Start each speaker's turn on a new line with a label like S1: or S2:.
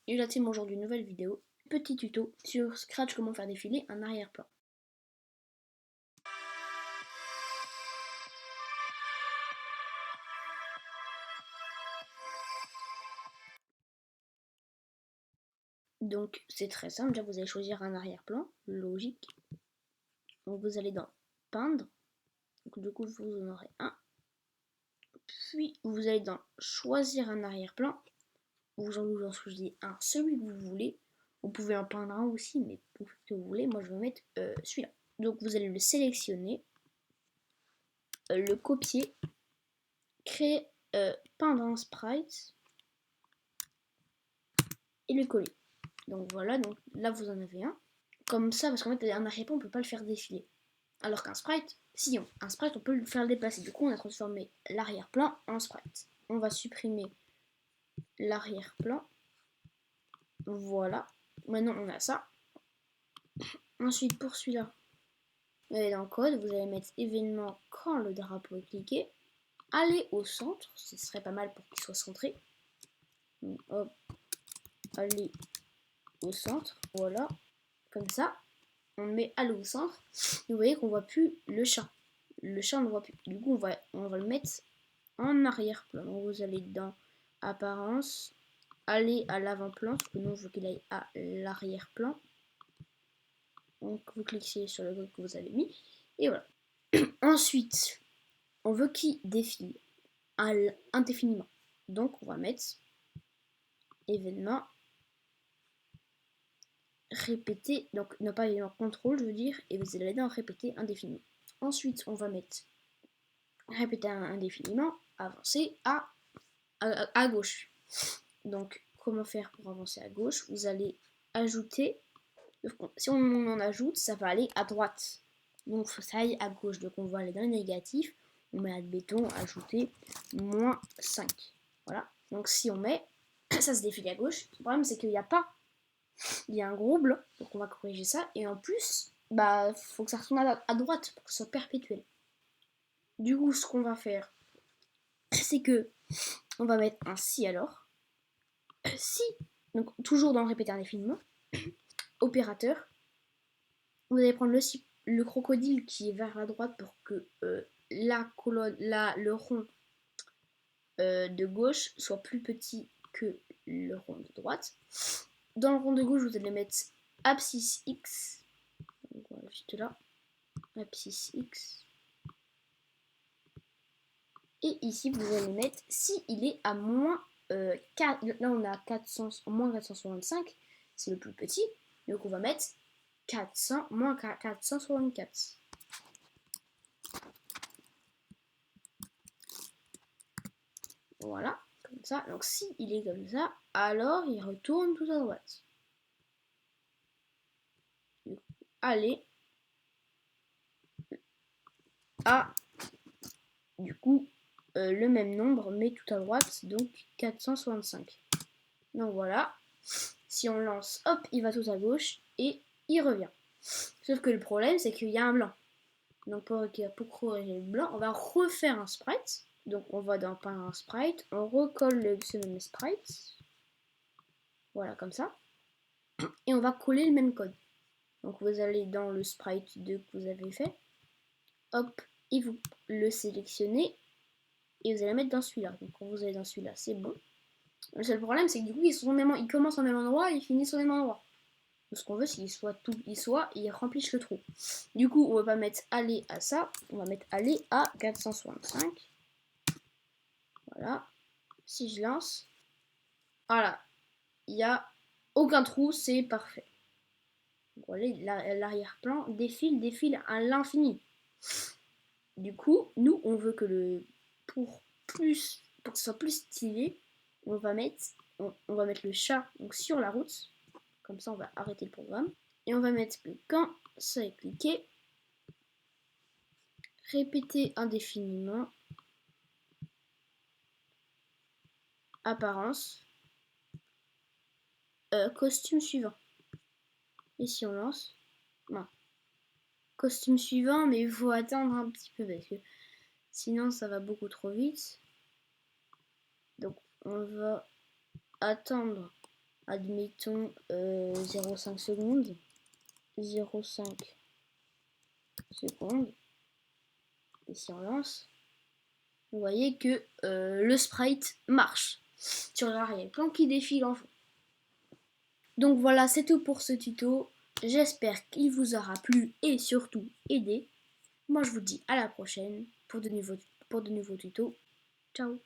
S1: Et là c'est aujourd'hui une nouvelle vidéo, petit tuto sur Scratch comment faire défiler un arrière-plan. Donc c'est très simple, déjà vous allez choisir un arrière-plan, logique. Donc vous allez dans peindre, donc du coup vous en aurez un. Puis vous allez dans choisir un arrière-plan, vous en choisissez un, celui que vous voulez. Vous pouvez en peindre un aussi, mais pour ce que vous voulez, moi je vais mettre celui-là. Donc vous allez le sélectionner, le copier, créer, peindre un sprite et le coller. Donc voilà, donc là vous en avez un. Comme ça, parce qu'en fait un arrière-plan on peut pas le faire défiler. Alors qu'un sprite, si un sprite on peut le faire déplacer. Du coup on a transformé l'arrière-plan en sprite. On va supprimer l'arrière-plan. Voilà. Maintenant on a ça. Ensuite pour celui-là, vous allez dans le code, vous allez mettre événement quand le drapeau est cliqué. Allez au centre, ce serait pas mal pour qu'il soit centré. Donc, hop, allez au centre, voilà, comme ça. On le met aller au centre. Et vous voyez qu'on voit plus le chat. Le chat on ne voit plus. Du coup on va le mettre en arrière-plan. Donc vous allez dans apparence, aller à l'avant-plan, parce que nous on veut qu'il aille à l'arrière-plan. Donc vous cliquez sur le code que vous avez mis. Et voilà. Ensuite, on veut qu'il défile indéfiniment. Donc on va mettre événement répéter, donc non pas événement contrôle je veux dire, et vous allez dans répéter indéfiniment. Ensuite on va mettre répéter indéfiniment, avancer à gauche. Donc comment faire pour avancer à gauche? Vous allez ajouter, si on en ajoute, ça va aller à droite. Donc il faut que ça aille à gauche. Donc on va aller dans les négatifs, on met admettons ajouter moins 5. Voilà. Donc si on met, ça se défile à gauche. Le problème c'est qu'il n'y a pas. Il y a un gros blanc. Donc on va corriger ça. Et en plus, bah faut que ça retourne à droite pour que ce soit perpétuel. Du coup, ce qu'on va faire, c'est que on va mettre un si alors. Si, donc toujours dans le répéter indéfiniment, opérateur, vous allez prendre le crocodile qui est vers la droite pour que la colonne, le rond de gauche soit plus petit que le rond de droite. Dans le rond de gauche, vous allez mettre abscisse x, donc voilà, juste là, abscisse x. Et ici, vous allez mettre si il est à moins 4, là on a 400, moins 465, c'est le plus petit, donc on va mettre 400, moins 464. Voilà, comme ça. Donc si il est comme ça, alors il retourne tout à droite. Allez à, du coup, le même nombre, mais tout à droite, donc 465. Donc voilà. Si on lance, hop, il va tout à gauche et il revient. Sauf que le problème, c'est qu'il y a un blanc. Donc pour corriger le blanc, on va refaire un sprite. Donc on va dans peindre un sprite, on recolle ce même sprite. Voilà, comme ça. Et on va coller le même code. Donc vous allez dans le sprite 2 que vous avez fait. Hop, et vous le sélectionnez. Et vous allez mettre dans celui-là. Donc quand vous allez dans celui-là, c'est bon. Le seul problème, c'est que du coup, ils commencent au même endroit et ils finissent au même endroit. Donc, ce qu'on veut, c'est qu'ils remplissent le trou. Du coup, on va pas mettre aller à ça. On va mettre aller à 465. Voilà. Si je lance, voilà, il n'y a aucun trou, c'est parfait. Voilà, l'arrière-plan défile à l'infini. Du coup, nous, on veut que pour que ce soit plus stylé, on va mettre le chat donc, sur la route. Comme ça, on va arrêter le programme. Et on va mettre que quand ça est cliqué, répéter indéfiniment, apparence, costume suivant. Et si on lance, non. Costume suivant, mais il faut attendre un petit peu parce que sinon ça va beaucoup trop vite. Donc on va attendre admettons 0,5 secondes, 0,5 secondes, et si on lance, vous voyez que le sprite marche sur l'arrière-plan qui défile en fond. Donc voilà, c'est tout pour ce tuto. J'espère qu'il vous aura plu et surtout aidé. Moi je vous dis à la prochaine pour de nouveaux tutos. Ciao.